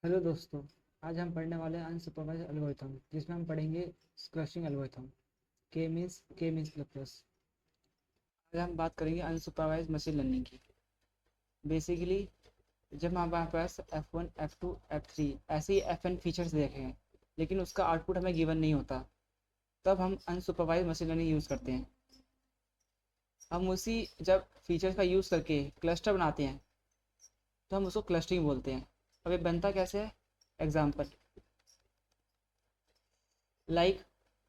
Hello दोस्तों। आज हम पढ़ने वाले हैं अनसुपरवाइज्ड एल्गोरिथम, जिसमें हम पढ़ेंगे क्लस्टरिंग एल्गोरिथम। के मीन्स प्लस प्लस। आज हम बात करेंगे अनसुपरवाइज्ड मशीन लर्निंग की। बेसिकली जब हमारे पास F1 F2 F3 ऐसे ही Fn फीचर्स देखे हैं, लेकिन उसका आउटपुट हमें गिवन नहीं होता, तब हम अनसुपरवाइज्ड मशीन लर्निंग यूज़ करते हैं। हम उसी जब फीचर्स का यूज़ करके क्लस्टर बनाते हैं तो हम उसको क्लस्टरिंग बोलते हैं। अब ये बनता कैसे है? एग्जाम्पल लाइक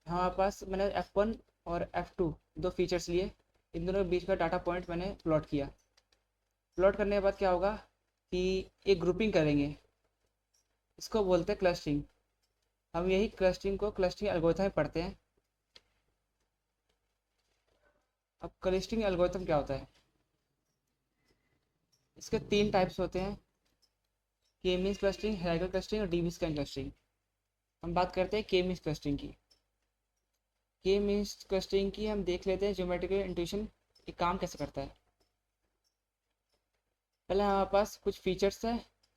हमारे पास मैंने F1 और F2 दो फीचर्स लिए, इन दोनों के बीच का डाटा पॉइंट मैंने प्लॉट किया। प्लॉट करने के बाद क्या होगा कि एक ग्रुपिंग करेंगे, इसको बोलते हैं क्लस्टरिंग। हम यही क्लस्टरिंग को क्लस्टरिंग एल्गोरिथम में पढ़ते हैं। अब क्लस्टरिंग एल्गोरिथम क्या होता है? इसके तीन टाइप्स होते हैं: के मीन्स क्लस्टरिंग, हायरार्किकल क्लस्टरिंग और डी स्कैन क्लस्टरिंग। हम बात करते हैं के मीन्स क्लस्टरिंग की। के मीन्स क्लस्टरिंग की हम देख लेते हैं ज्योमेट्रिकल इंट्यूशन ये काम कैसे करता है। पहले हमारे पास कुछ फीचर्स है,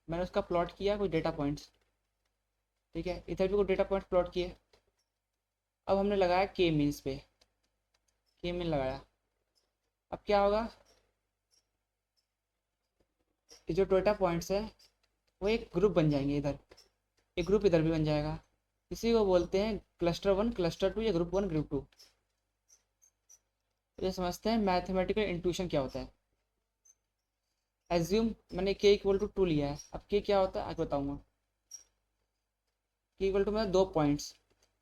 मैंने उसका प्लॉट किया कुछ डेटा पॉइंट्स। ठीक है, इधर भी कुछ डेटा पॉइंट्स प्लॉट किए। अब हमने लगाया के मीन्स पे, के मीन लगाया। अब क्या होगा, ये जो डेटा पॉइंट्स है वो एक ग्रुप बन जाएंगे, इधर एक ग्रुप इधर भी बन जाएगा। इसी को बोलते हैं क्लस्टर वन क्लस्टर टू या ग्रुप वन ग्रुप टू। ये समझते हैं मैथमेटिकल इंट्यूशन क्या होता है। एज्यूम मैंने के इक्वल टू टू लिया है। अब के क्या होता है आज बताऊंगा। के इक्वल टू मतलब दो पॉइंट्स,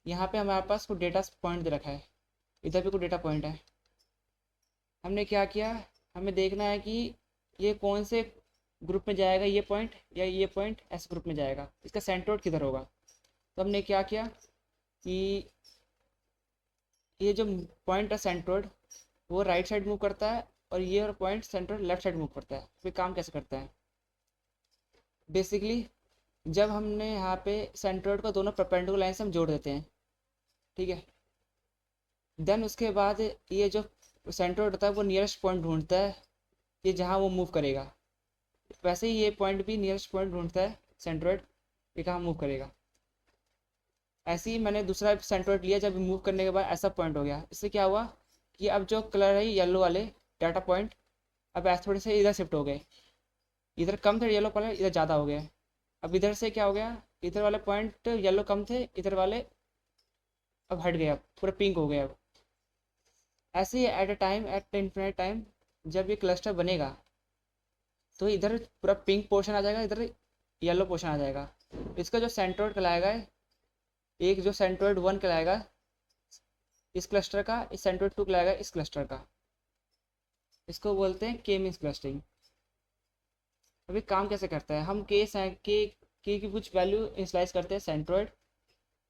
यहाँ पे हमारे पास कुछ डेटा पॉइंट दे रखा है, इधर भी कुछ डेटा पॉइंट है। हमने क्या किया, हमें देखना है कि ये कौन से ग्रुप में जाएगा, ये पॉइंट या ये पॉइंट ऐसे ग्रुप में जाएगा, इसका सेंट्रोइड किधर होगा। तो हमने क्या किया कि ये जो पॉइंट है सेंट्रोइड वो राइट साइड मूव करता है, और ये और point centroid left side move करता है। फिर काम कैसे करता है? बेसिकली जब हमने यहाँ पे सेंट्रोइड को दोनों परपेंडिकुलर लाइन से हम जोड़ देते हैं, ठीक है, देन उसके बाद ये जो सेंट्रोइड होता है वो नियरेस्ट पॉइंट ढूंढता है कि जहाँ वो मूव करेगा। वैसे ही ये पॉइंट भी नियरेस्ट पॉइंट ढूंढता है सेंट्रोइड ये कहाँ मूव करेगा। ऐसे ही मैंने दूसरा सेंट्रोइड लिया, जब मूव करने के बाद ऐसा पॉइंट हो गया। इससे क्या हुआ कि अब जो कलर है येलो वाले डाटा पॉइंट अब ऐसे थोड़े से इधर शिफ्ट हो गए, इधर कम थे येलो कलर, इधर ज़्यादा हो गए। अब इधर से क्या हो गया, इधर वाले पॉइंट येलो कम थे, इधर वाले अब हट गए, अब पूरा पिंक हो गया। अब ऐसे ही at a time at infinite time जब ये क्लस्टर बनेगा तो इधर पूरा पिंक पोर्शन आ जाएगा, इधर येलो पोर्शन आ जाएगा। इसका जो सेंट्रोइड कहलाएगा, एक जो सेंट्रोइड वन कहलाएगा इस क्लस्टर का, इस सेंट्रोइड टू कहलाएगा इस क्लस्टर का। इसको बोलते हैं के मींस क्लस्टरिंग। अभी काम कैसे करता है, हम के की कुछ वैल्यू इनिशियलाइज करते हैं सेंट्रोइड।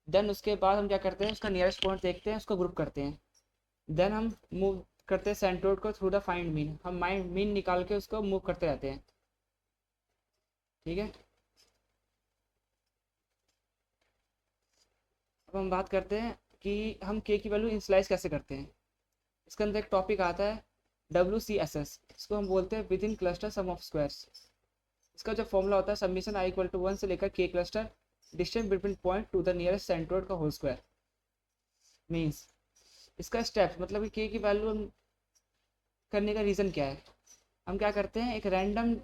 देन उसके बाद हम क्या करते हैं, उसका नियरेस्ट पॉइंट देखते हैं, उसको ग्रुप करते हैं। देन हम मूव करते हैं सेंट्रोइड को थ्रू द फाइंड मीन, हम माइंड मीन निकाल के उसको मूव करते रहते हैं। ठीक है, अब हम बात करते हैं कि हम के की वैल्यू इनिशियलाइज कैसे करते हैं। इसके अंदर एक टॉपिक आता है WCSS, इसको हम बोलते हैं within cluster sum of squares. इसका जो फॉर्मूला होता है सबमिशन आई इक्वल टू 1 से लेकर के cluster distance between point two the nearest centroid का होल स्क्वायर। मीन्स इसका स्टेप्स मतलब कि के की वैल्यू करने का रीज़न क्या है। हम क्या करते हैं, एक रैंडम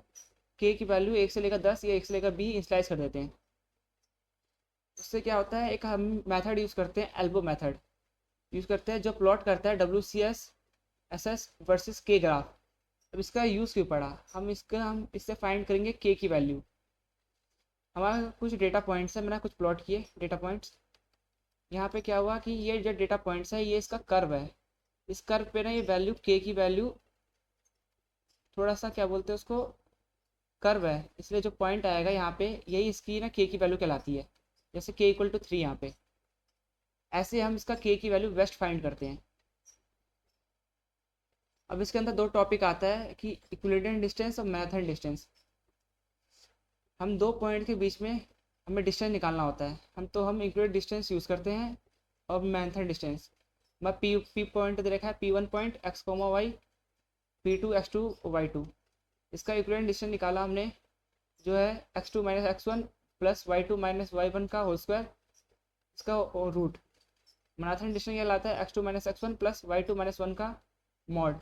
के की वैल्यू 1 से लेकर 10 या 1 से लेकर 20 इनिशियलाइज कर देते हैं। उससे क्या होता है, एक हम मेथड यूज़ करते हैं, एल्बो मेथड यूज़ करते हैं, जो प्लॉट करता है WCSS वर्सेस के ग्राफ। अब इसका यूज़ क्यों पड़ा, हम इससे फाइंड करेंगे के की वैल्यू। हमारा कुछ डेटा पॉइंट्स है, मैंने कुछ प्लॉट किए डेटा पॉइंट्स। यहाँ पे क्या हुआ कि ये जो डेटा पॉइंट्स है ये इसका कर्व है। इस कर्व पे ना ये वैल्यू के की वैल्यू थोड़ा सा क्या बोलते हैं उसको, कर्व है, इसलिए जो पॉइंट आएगा यहाँ पे यही इसकी ना के की वैल्यू कहलाती है। जैसे के इक्वल टू 3 यहाँ पे, ऐसे हम इसका के की वैल्यू वेस्ट फाइंड करते हैं। अब इसके अंदर दो टॉपिक आता है कि इक्विलिब्रियम डिस्टेंस और मैथन डिस्टेंस। हम दो पॉइंट के बीच में हमें डिस्टेंस निकालना होता है, हम इक्विलिब्रियम डिस्टेंस यूज़ करते हैं और मैथन डिस्टेंस। मैं पी पॉइंट दे रखा है P1 point x comma Y, P2 x2 y2। इसका इक्विवेलेंट डिस्टेंस निकाला हमने, जो है x2 minus x1 plus y2 minus y1 का होल स्क्वायर, इसका रूट। मैनहट्टन डिस्टेंस क्या लाता है, x2 minus x1 plus y2 minus 1 का मॉड।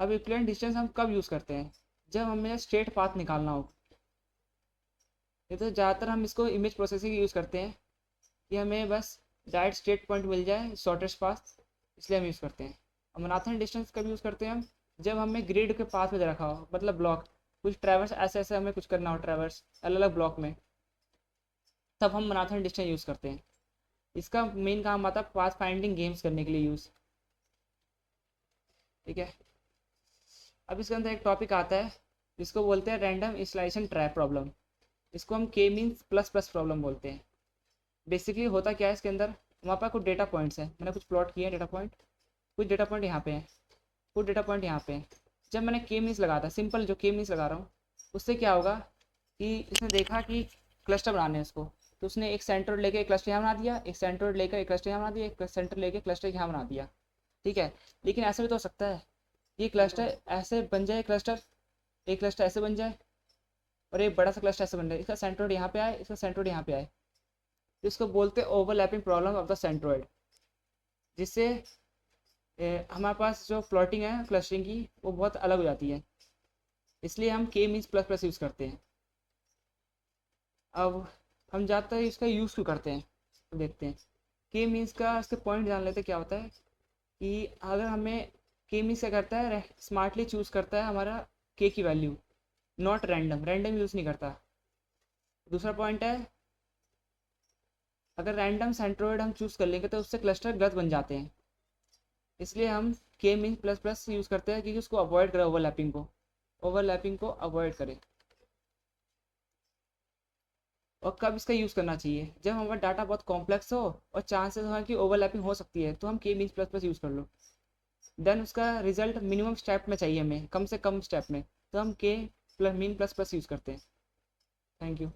अब इक्विवेलेंट डिस्टेंस हम कब यूज़ करते हैं, जब हमें स्ट्रेट पाथ निकालना हो। ये तो ज़्यादातर हम इसको इमेज प्रोसेसिंग यूज़ करते हैं कि हमें बस डायरेक्ट स्ट्रेट पॉइंट मिल जाए, शॉर्टेस्ट पाथ, इसलिए हम यूज़ करते हैं। और मैनहट्टन डिस्टेंस कब यूज़ करते हैं हम, जब हमें ग्रिड के पाथ में रखा हो, मतलब ब्लॉक कुछ ट्रैवर्स ऐसे ऐसे हमें कुछ करना हो, ट्रैवर्स अलग अलग ब्लॉक में, तब हम मैनहट्टन डिस्टेंस यूज़ करते हैं। इसका मेन काम आता है पाथ फाइंडिंग गेम्स करने के लिए यूज़। ठीक है, अब इसके अंदर एक टॉपिक आता है जिसको बोलते हैं रैंडम इनिशियलाइजेशन ट्रैप प्रॉब्लम। इसको हम के मीन्स प्लस प्लस प्रॉब्लम बोलते हैं। बेसिकली होता क्या है इसके अंदर, हमारे पास कुछ डेटा पॉइंट्स हैं, मैंने कुछ प्लॉट किए हैं डेटा पॉइंट, कुछ डेटा पॉइंट यहाँ पे हैं, कुछ डेटा पॉइंट यहाँ पे हैं। जब मैंने के मीन्स लगाया था, सिंपल जो के मीन्स लगा रहा हूँ, उससे क्या होगा कि इसने देखा कि क्लस्टर बनाने हैं उसको, तो उसने एक सेंटर लेके एक क्लस्टर यहाँ बना दिया, एक सेंटर लेकर एक क्लस्टर यहाँ बना दिया, एक सेंटर लेके क्लस्टर यहाँ बना दिया। ठीक है, लेकिन ऐसा भी तो हो सकता है ये क्लस्टर ऐसे बन जाए, क्लस्टर एक क्लस्टर ऐसे बन जाए और एक बड़ा सा क्लस्टर ऐसे बन जाए, इसका सेंट्रोइड यहाँ पे आए, इसका सेंट्रोइड यहाँ पे आए, तो इसको बोलते हैं overlapping problem of the centroid. जिससे हमारे पास जो प्लॉटिंग है क्लस्टरिंग की वो बहुत अलग हो जाती है, इसलिए हम के मीन्स प्लस प्लस यूज़ करते हैं। अब हम ज़्यादातर इसका यूज़ क्यों करते हैं तो देखते हैं। के मीन्स का इसके पॉइंट जान लेते क्या होता है कि अगर हमें के मीन्स क्या करता है, स्मार्टली चूज़ करता है हमारा के की value, not random, random use नहीं करता। दूसरा पॉइंट है, अगर रैंडम सेंट्रोइड हम चूज़ कर लेंगे तो उससे क्लस्टर गलत बन जाते हैं, इसलिए हम के मीन प्लस प्लस यूज़ करते हैं, क्योंकि उसको अवॉइड करें, ओवरलैपिंग को अवॉइड करें। और कब इसका यूज़ करना चाहिए, जब हमारा डाटा बहुत कॉम्प्लेक्स हो और चांसेस हो कि ओवरलैपिंग हो सकती है, तो हम के मीन्स प्लस प्लस यूज़ कर लो। देन उसका रिजल्ट मिनिमम स्टेप में चाहिए हमें, कम से कम स्टेप में, तो हम के plus mean plus plus use करते हैं। Thank you.